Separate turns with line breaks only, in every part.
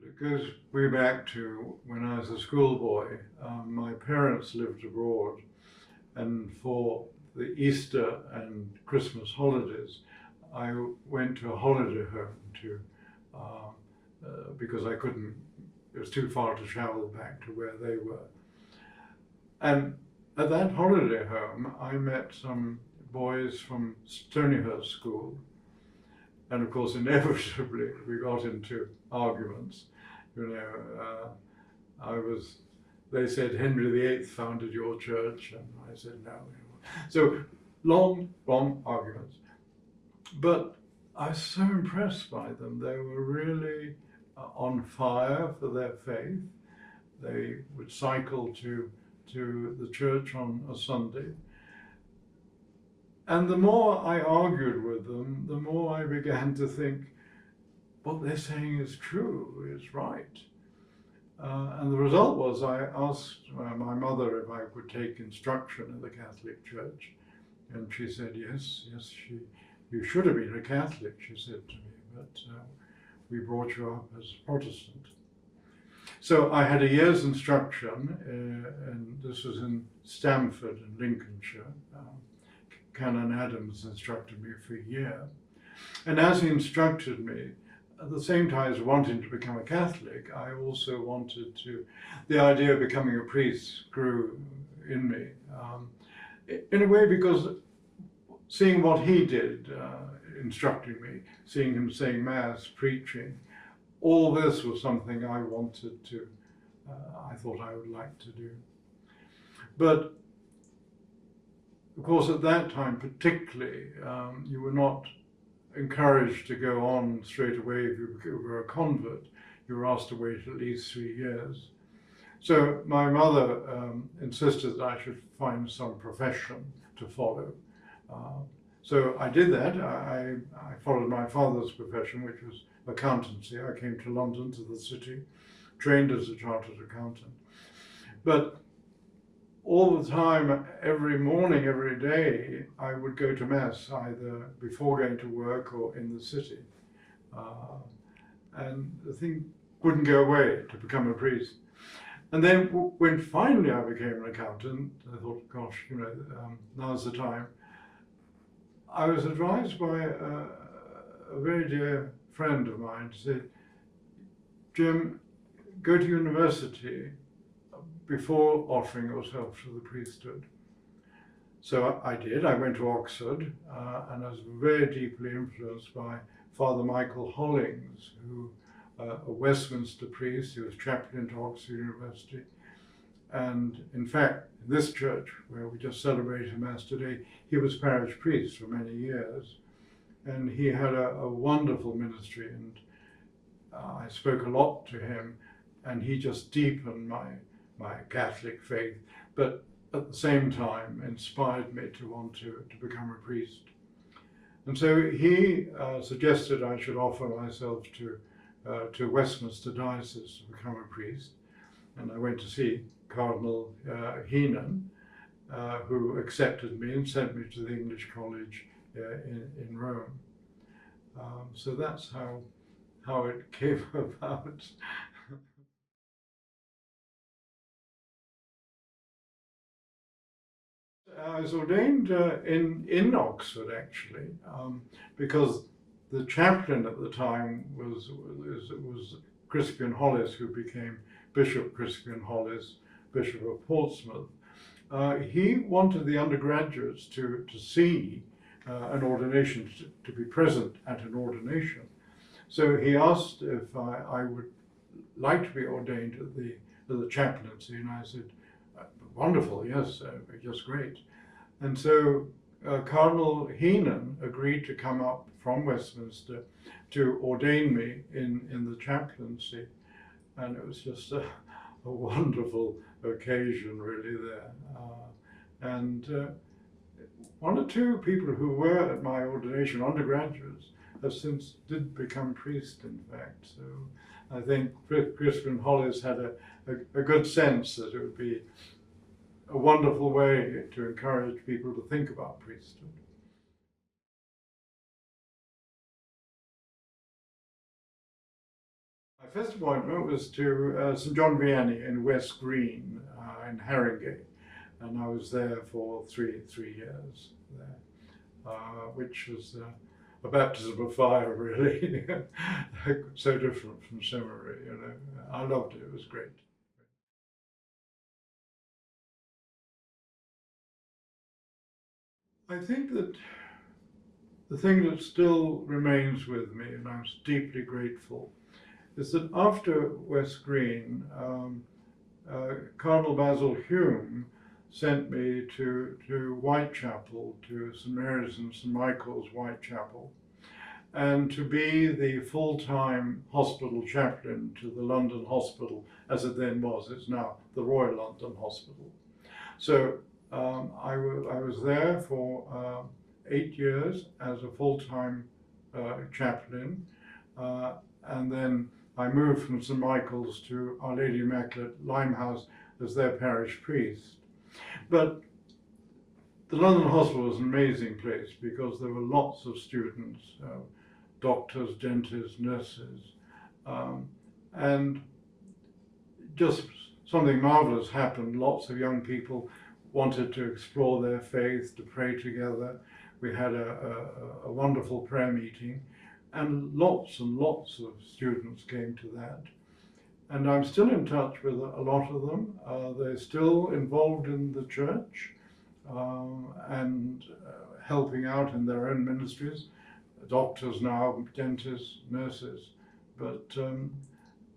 It goes way back to when I was a schoolboy. My parents lived abroad, and for the Easter and Christmas holidays, I went to a holiday home uh, because I couldn't, it was too far to travel back to where they were. And at that holiday home, I met some boys from Stonyhurst School. And of course, inevitably, we got into arguments. You know, they said Henry VIII founded your church, and I said no. So long arguments. But I was so impressed by them. They were really on fire for their faith. They would cycle to the church on a Sunday. And the more I argued with them, the more I began to think, what they're saying is true, is right. And the result was I asked my mother if I could take instruction in the Catholic Church. And she said, yes, you should have been a Catholic, she said to me, but we brought you up as Protestant. So I had a year's instruction, and this was in Stamford in Lincolnshire. Canon Adams instructed me for a year. And as he instructed me, at the same time as wanting to become a Catholic, I also wanted the idea of becoming a priest grew in me. In a way, because seeing what he did, instructing me, seeing him saying Mass, preaching, all this was something I wanted to, I thought I would like to do. But of course, at that time particularly, you were not encouraged to go on straight away if you were a convert. You were asked to wait at least 3 years. So my mother insisted that I should find some profession to follow. So I did that. I followed my father's profession, which was accountancy. I came to London, to the city, trained as a chartered accountant. But all the time, every morning, every day, I would go to Mass, either before going to work or in the city. And the thing wouldn't go away to become a priest. And then when finally I became an accountant, I thought, gosh, you know, now's the time. I was advised by a very dear friend of mine to say, Jim, go to university before offering yourself to the priesthood. So I did. I went to Oxford, and I was very deeply influenced by Father Michael Hollings, who a Westminster priest. He was chaplain to Oxford University. And in fact, in this church, where we just celebrated Mass today, he was parish priest for many years. And he had a wonderful ministry, and I spoke a lot to him, and he just deepened my Catholic faith, but at the same time inspired me to want to become a priest. And so he suggested I should offer myself to Westminster Diocese to become a priest. And I went to see Cardinal Heenan, who accepted me and sent me to the English College in Rome. So that's how it came about. I was ordained in Oxford, actually, because the chaplain at the time was Crispian Hollis, who became Bishop Crispian Hollis, Bishop of Portsmouth. He wanted the undergraduates to see an ordination, to be present at an ordination. So he asked if I would like to be ordained at the chaplaincy, and I said, wonderful, yes, just great. And so Cardinal Heenan agreed to come up from Westminster to ordain me in the chaplaincy. And it was just a wonderful occasion, really, there. And one or two people who were at my ordination, undergraduates, have since did become priests, in fact. So I think Crispian Hollis had a good sense that it would be a wonderful way to encourage people to think about priesthood. I first appointment was to St John Vianney in West Green in Haringey, and I was there for three years there, which was a baptism of fire, really. So different from seminary, you know. I loved it. It was great. I think that the thing that still remains with me, and I'm deeply grateful, is that after West Green, Cardinal Basil Hume sent me to Whitechapel, to St Mary's and St Michael's Whitechapel, and to be the full-time hospital chaplain to the London Hospital, as it then was. It's now the Royal London Hospital. So I was there for 8 years as a full-time chaplain, and then I moved from St Michael's to Our Lady Immaculate Limehouse as their parish priest. But the London Hospital was an amazing place because there were lots of students, doctors, dentists, nurses, and just something marvelous happened. Lots of young people wanted to explore their faith, to pray together. We had a wonderful prayer meeting, and lots of students came to that. And I'm still in touch with a lot of them. They're still involved in the church and helping out in their own ministries. Doctors now, dentists, nurses. But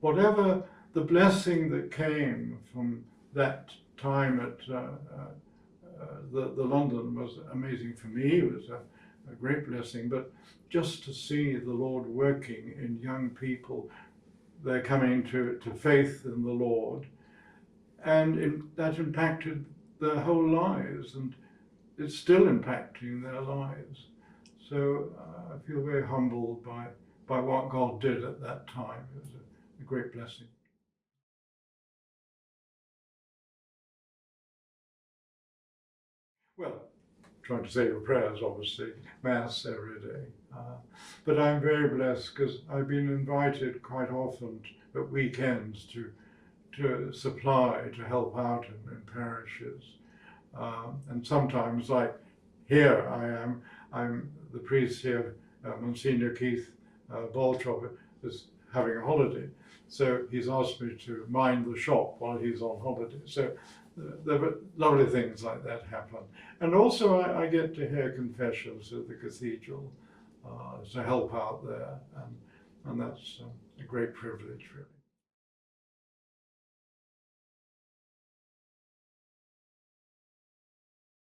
whatever the blessing that came from that time at the London was amazing for me. It was a great blessing. But just to see the Lord working in young people, they're coming to faith in the Lord, and that impacted their whole lives, and it's still impacting their lives. So I feel very humbled by what God did at that time. It was a great blessing. Well, trying to say your prayers, obviously, Mass every day. But I'm very blessed because I've been invited quite often at weekends to supply, to help out in parishes. And sometimes, like here I'm the priest here, Monsignor Keith Baltrop is having a holiday. So he's asked me to mind the shop while he's on holiday. So there were lovely things like that happen. And also I get to hear confessions at the cathedral to help out there. And that's a great privilege, really.